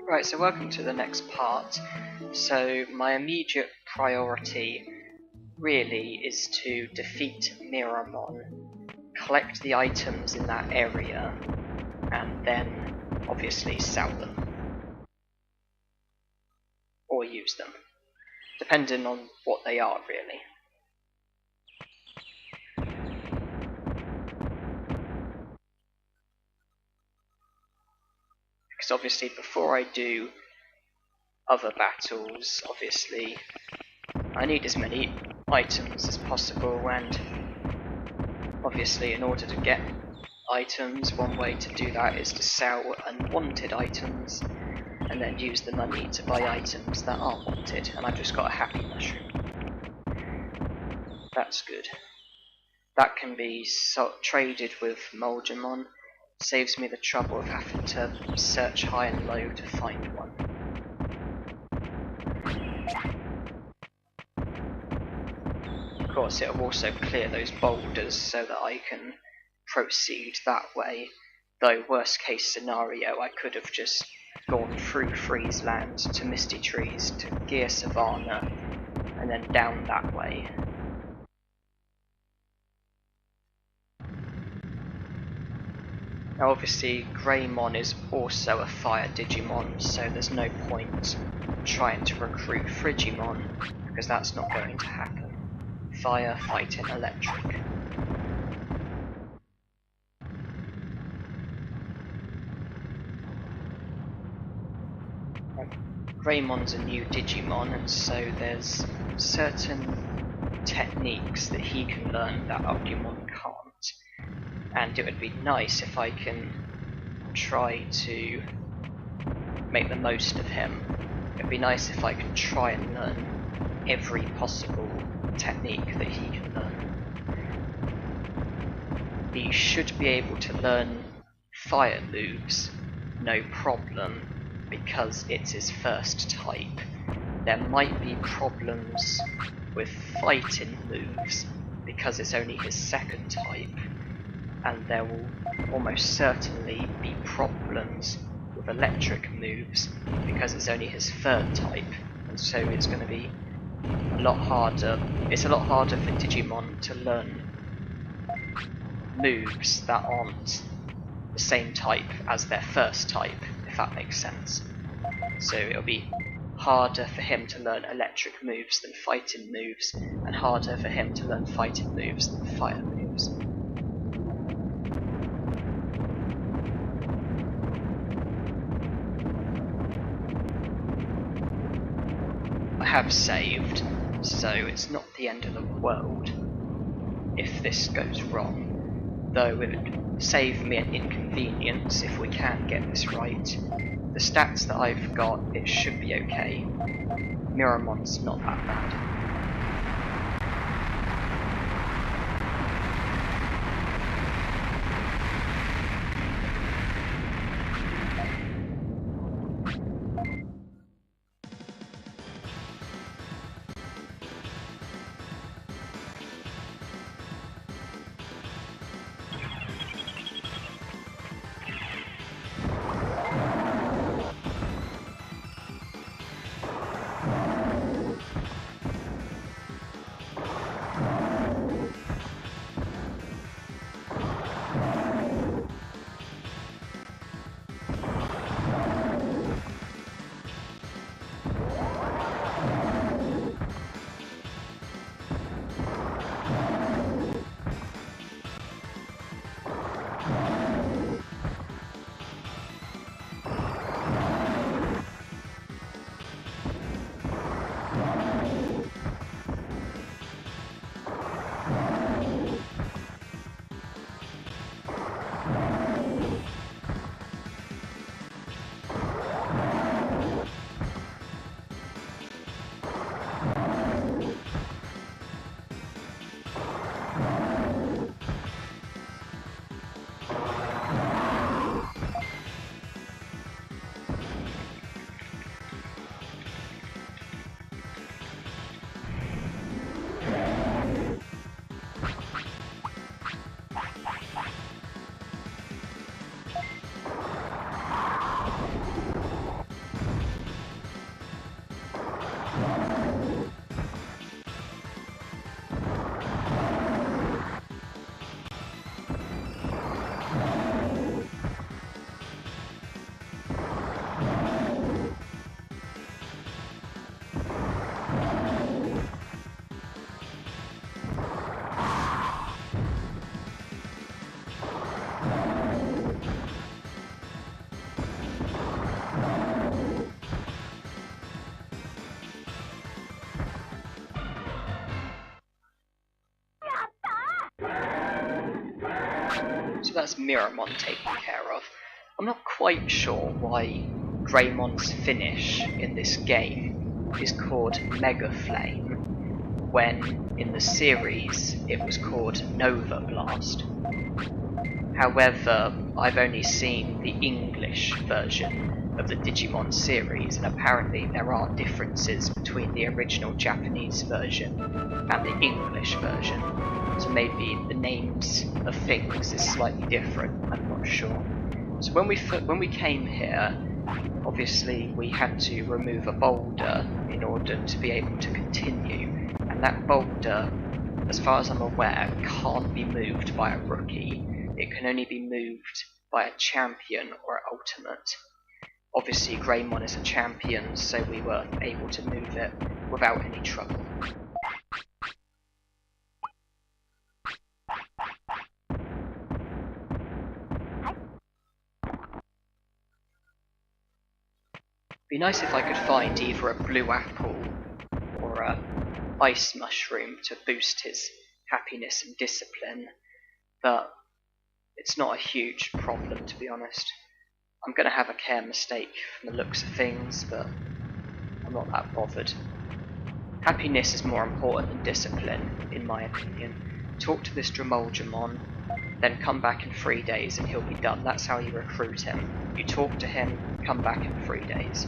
Right, so welcome to the next part. So my immediate priority really is to defeat Miramon, collect the items in that area, and then obviously sell them. Or use them, depending on what they are really. Because obviously before I do other battles, obviously I need as many items as possible, and obviously in order to get items, one way to do that is to sell unwanted items and then use the money to buy items that aren't wanted, and I've just got a happy mushroom. That's good. That can be traded with Monzaemon, saves me the trouble of having to search high and low to find one. Of course, it will also clear those boulders so that I can proceed that way, though worst case scenario I could have just gone through Freeze Land to Misty Trees to Gear Savannah and then down that way. Now obviously Greymon is also a fire Digimon, so there's no point trying to recruit Frigimon because that's not going to happen. Fire fighting electric. Greymon's a new Digimon, and so there's certain techniques that he can learn that Agumon can't, and it would be nice if I can try to make the most of him. It would be nice if I could try and learn every possible technique that he can learn. He should be able to learn fire moves, no problem, because it's his first type. There might be problems with fighting moves because it's only his second type, and there will almost certainly be problems with electric moves because it's only his third type, and so it's going to be a lot harder. It's a lot harder for Digimon to learn moves that aren't the same type as their first type, if that makes sense. So it'll be harder for him to learn electric moves than fighting moves, and harder for him to learn fighting moves than fire moves. I have saved, so it's not the end of the world if this goes wrong, though it would save me an inconvenience if we can get this right. The stats that I've got, it should be okay. Miramon's not that bad. So that's Miramon taken care of. I'm not quite sure why Greymon's finish in this game is called Mega Flame, when in the series it was called Nova Blast. However, I've only seen the English version of the Digimon series, and apparently there are differences between the original Japanese version and the English version. So maybe the names of things is slightly different, I'm not sure. So when we came here, obviously we had to remove a boulder in order to be able to continue, and that boulder, as far as I'm aware, can't be moved by a rookie. It can only be moved by a champion or an ultimate. Obviously Greymon is a champion, so we were able to move it without any trouble. Be nice if I could find either a blue apple or a ice mushroom to boost his happiness and discipline, but it's not a huge problem, to be honest. I'm going to have a care mistake from the looks of things, but I'm not that bothered. Happiness is more important than discipline, in my opinion. Talk to this Drimogemon, then come back in 3 days and he'll be done. That's how you recruit him. You talk to him, come back in 3 days.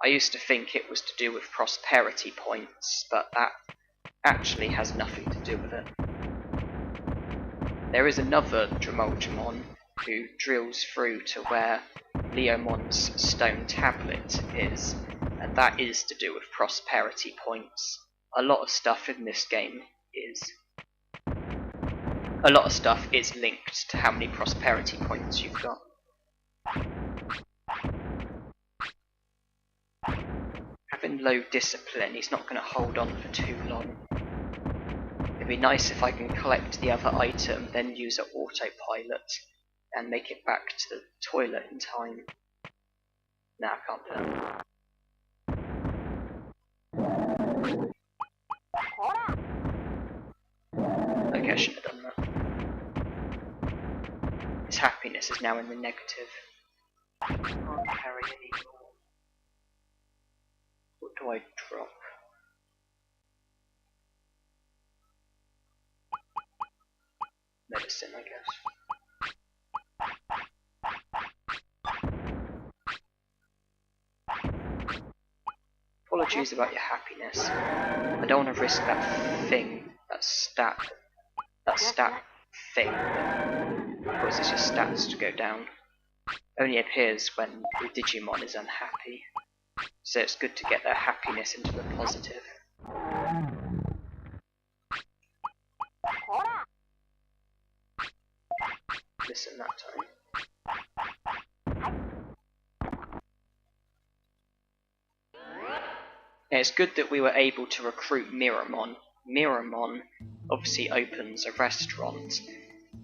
I used to think it was to do with prosperity points, but that actually has nothing to do with it. There is another Drimogemon who drills through to where Leomon's stone tablet is, and that is to do with prosperity points. A lot of stuff in this game is linked to how many prosperity points you've got. Having low discipline, he's not going to hold on for too long. It'd be nice if I can collect the other item, then use an autopilot and make it back to the toilet in time. Nah, I can't do that. Okay, I should have done that. His happiness is now in the negative. I can't carry anymore. What do I drop? Medicine, I guess. Apologies about your happiness. I don't want to risk that thing, that stat thing that causes your stats to go down. Only appears when the Digimon is unhappy. So it's good to get their happiness into the positive. Listen that time. Yeah, it's good that we were able to recruit Miramon. Miramon obviously opens a restaurant,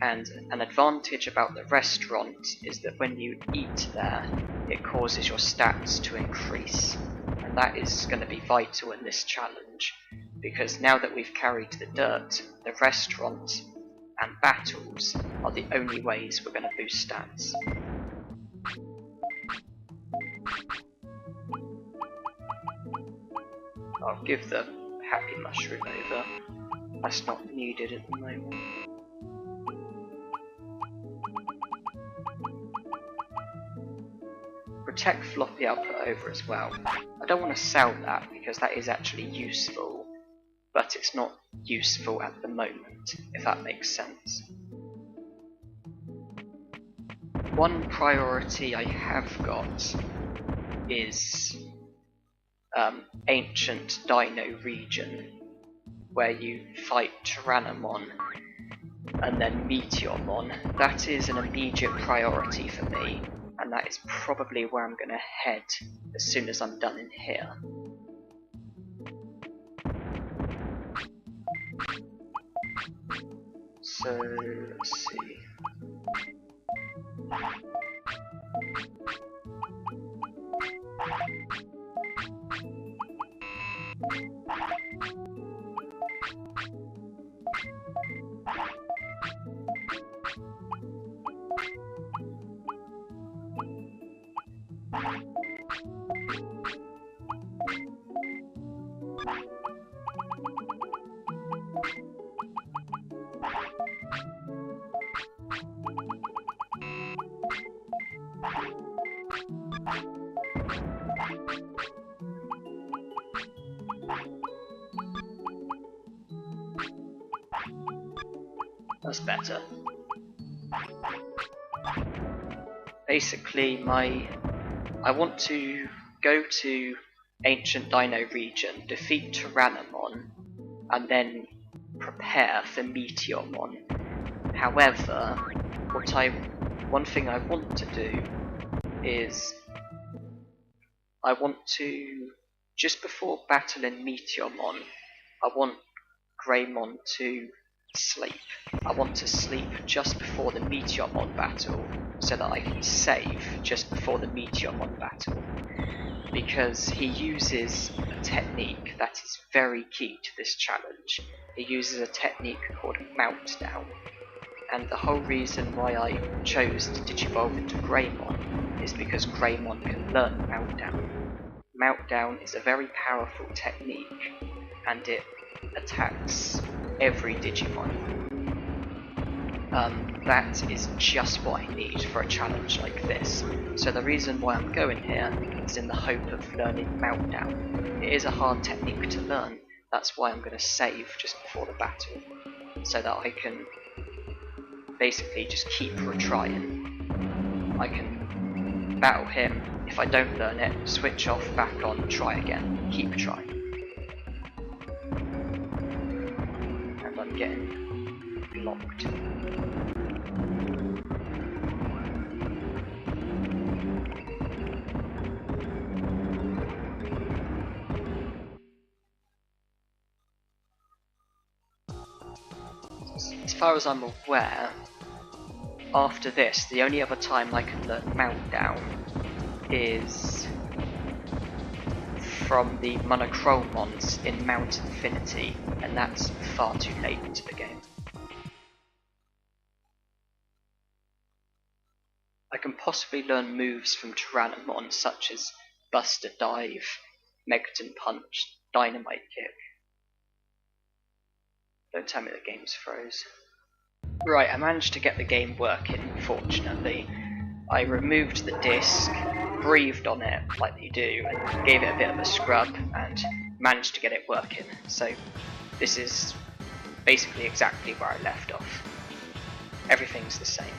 and an advantage about the restaurant is that when you eat there, it causes your stats to increase. And that is going to be vital in this challenge, because now that we've carried the dirt, the restaurant and battles are the only ways we're going to boost stats. I'll give the happy mushroom over. That's not needed at the moment. Protect floppy I'll put over as well. I don't want to sell that because that is actually useful, but it's not useful at the moment, if that makes sense. One priority I have got is Ancient Dino region, where you fight Tyrannomon and then Meteormon. That is an immediate priority for me, and that is probably where I'm going to head as soon as I'm done in here. So, let's see. That's better. Basically, I want to go to Ancient Dino region, defeat Tyrannomon, and then prepare for Meteormon. However, one thing I want to do is I want to, just before battling Meteormon, I want Greymon to sleep. I want to sleep just before the Meteormon battle so that I can save just before the Meteormon battle, because he uses a technique that is very key to this challenge. He uses a technique called Meltdown, and the whole reason why I chose to digivolve into Greymon is because Greymon can learn Meltdown. Meltdown is a very powerful technique, and it attacks every Digimon. That is just what I need for a challenge like this. So the reason why I'm going here is in the hope of learning Meltdown. It is a hard technique to learn, that's why I'm going to save just before the battle, so that I can basically just keep retrying. I can battle him, if I don't learn it, switch off, back on, try again, keep trying. And I'm getting blocked. As far as I'm aware, after this, the only other time I can learn Meltdown is from the Monochromons in Mount Infinity, and that's far too late into the game. I can possibly learn moves from Tyrannomon such as Buster Dive, Megaton Punch, Dynamite Kick. Don't tell me the game's froze. Right, I managed to get the game working, fortunately. I removed the disc, breathed on it like you do, and gave it a bit of a scrub, and managed to get it working. So this is basically exactly where I left off. Everything's the same.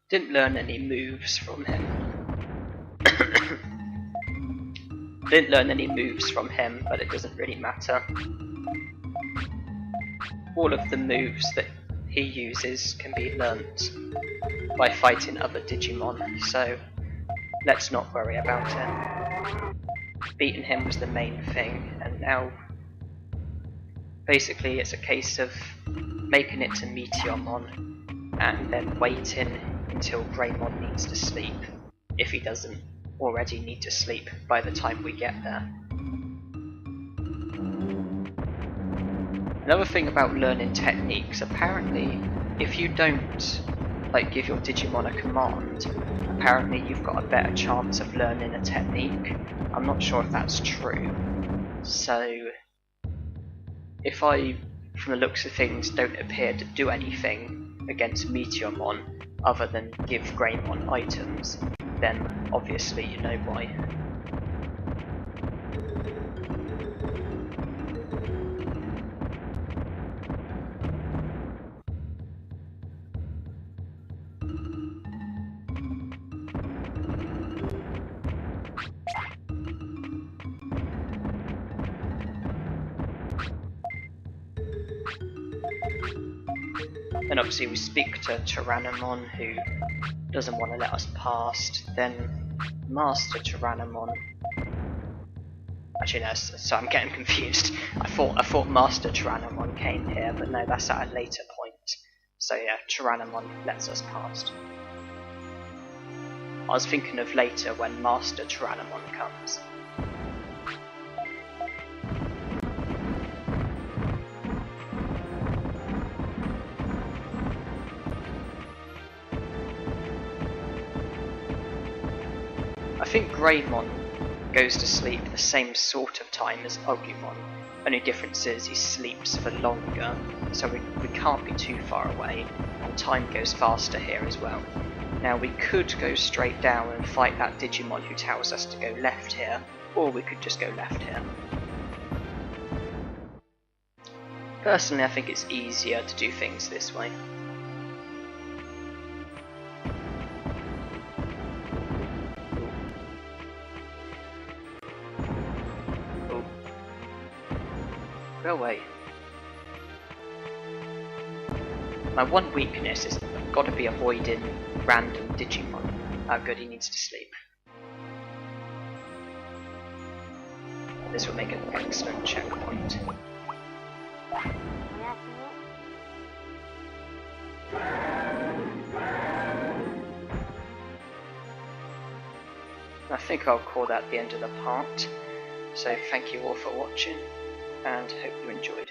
Didn't learn any moves from him. Didn't learn any moves from him, but it doesn't really matter. All of the moves that he uses can be learnt by fighting other Digimon, so let's not worry about it. Beating him was the main thing, and now basically it's a case of making it to Meteormon and then waiting until Greymon needs to sleep, if he doesn't already need to sleep by the time we get there. Another thing about learning techniques, apparently if you don't give your Digimon a command, apparently you've got a better chance of learning a technique. I'm not sure if that's true. So if I, from the looks of things, don't appear to do anything against Meteormon other than give Greymon items, then obviously you know why. Then obviously we speak to Tyrannomon, who doesn't want to let us past. Then Master Tyrannomon. Actually no, so I'm getting confused. I thought Master Tyrannomon came here, but no, that's at a later point. So yeah, Tyrannomon lets us past. I was thinking of later when Master Tyrannomon comes. I think Greymon goes to sleep the same sort of time as Agumon. Only difference is he sleeps for longer, so we can't be too far away, and time goes faster here as well. Now we could go straight down and fight that Digimon who tells us to go left here, or we could just go left here. Personally, I think it's easier to do things this way. Go away. My one weakness is I've got to be avoiding random Digimon. Oh good, he needs to sleep. This will make an excellent checkpoint. I think I'll call that the end of the part. So thank you all for watching, and hope you enjoyed.